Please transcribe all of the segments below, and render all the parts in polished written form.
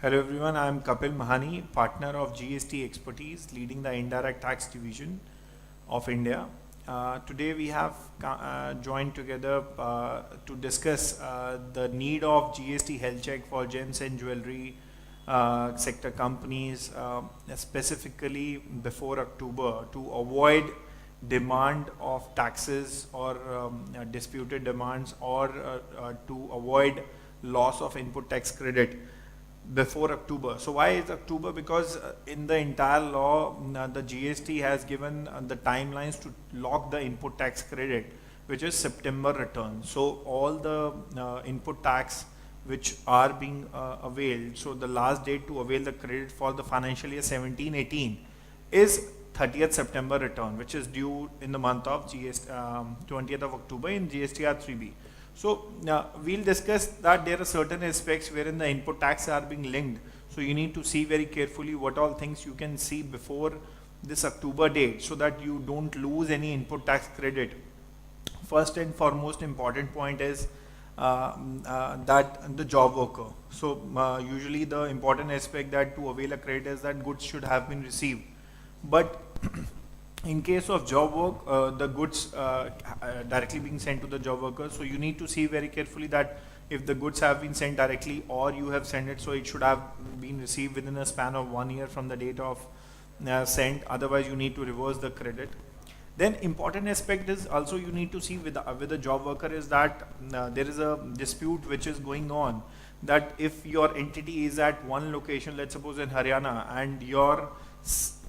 Hello everyone, I am Kapil Mahani, partner of GST Expertise, leading the Indirect Tax Division of India. Today we have joined together to discuss the need of GST health check for gems and jewelry sector companies, specifically before October, to avoid demand of taxes or disputed demands, or to avoid loss of input tax credit before October. So why is October? Because in the entire law, the GST has given the timelines to lock the input tax credit, which is September return. So all the input tax which are being availed, so the last date to avail the credit for the financial year 17-18 is 30th September return, which is due in the month of 20th of October in GSTR 3B. So we'll discuss that there are certain aspects wherein the input tax are being linked. So you need to see very carefully what all things you can see before this October date, so that you don't lose any input tax credit. First and foremost important point is that the job worker. So usually the important aspect that to avail a credit is that goods should have been received. But in case of job work, the goods directly being sent to the job worker, so you need to see very carefully that if the goods have been sent directly or you have sent it, so it should have been received within a span of 1 year from the date of sent, otherwise you need to reverse the credit. Then important aspect is also you need to see with the job worker is that there is a dispute which is going on, that if your entity is at one location, let's suppose in Haryana, and your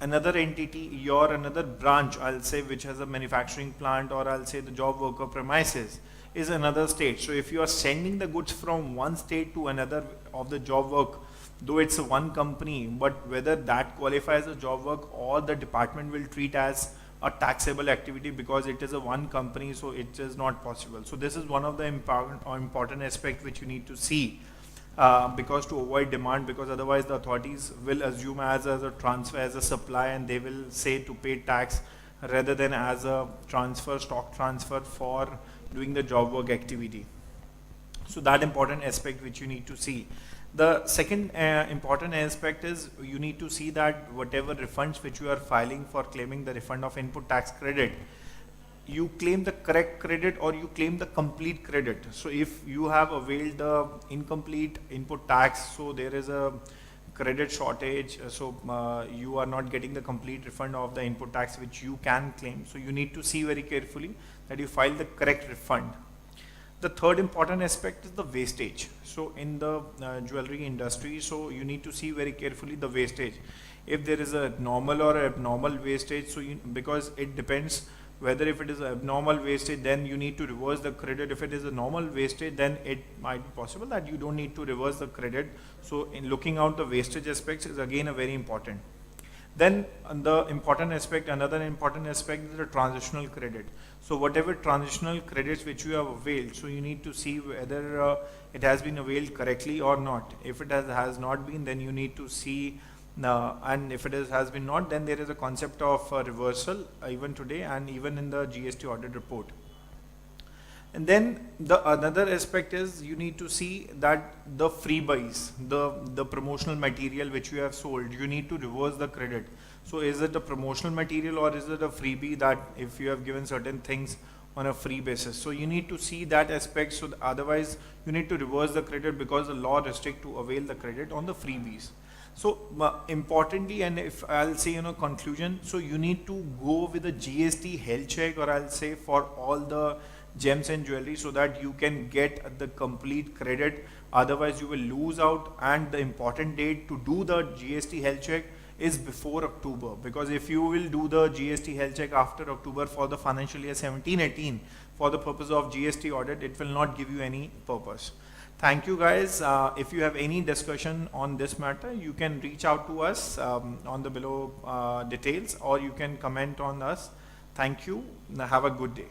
another entity, your another branch, I'll say, which has a manufacturing plant, or I'll say the job worker premises is another state. So if you are sending the goods from one state to another of the job work, though it's a one company, but whether that qualifies as job work or the department will treat as a taxable activity, because it is a one company, so it is not possible. So this is one of the important aspect which you need to see. Because to avoid demand, because otherwise the authorities will assume as a transfer, as a supply, and they will say to pay tax rather than as a transfer, stock transfer for doing the job work activity. So that important aspect which you need to see. The second important aspect is you need to see that whatever refunds which you are filing for claiming the refund of input tax credit, you claim the correct credit or you claim the complete credit. So if you have availed the incomplete input tax, so there is a credit shortage, so you are not getting the complete refund of the input tax which you can claim. So you need to see very carefully that you file the correct refund. The third important aspect is the wastage. So in the jewelry industry, so you need to see very carefully the wastage. If there is a normal or abnormal wastage, so because it depends whether if it is abnormal wastage, then you need to reverse the credit. If it is a normal wastage, then it might be possible that you don't need to reverse the credit. So in looking out the wastage aspects is again a very important. Then the important aspect, another important aspect is the transitional credit. So whatever transitional credits which you have availed, so you need to see whether it has been availed correctly or not. If it has not been, then you need to see, and if it has been not, then there is a concept of reversal even today and even in the GST audit report. And then the another aspect is you need to see that the free buys, the promotional material which you have sold, you need to reverse the credit. So is it a promotional material or is it a freebie, that if you have given certain things on a free basis? So you need to see that aspect. So otherwise you need to reverse the credit, because the law restricts to avail the credit on the freebies. So importantly, and if I'll say conclusion, so you need to go with a GST health check, or I'll say for all the gems and jewelry, so that you can get the complete credit. Otherwise you will lose out, and the important date to do the GST health check is before October, because if you will do the GST health check after October for the financial year 17-18 for the purpose of GST audit, it will not give you any purpose. Thank you guys. If you have any discussion on this matter, you can reach out to us on the below details, or you can comment on us. Thank you. Have a good day.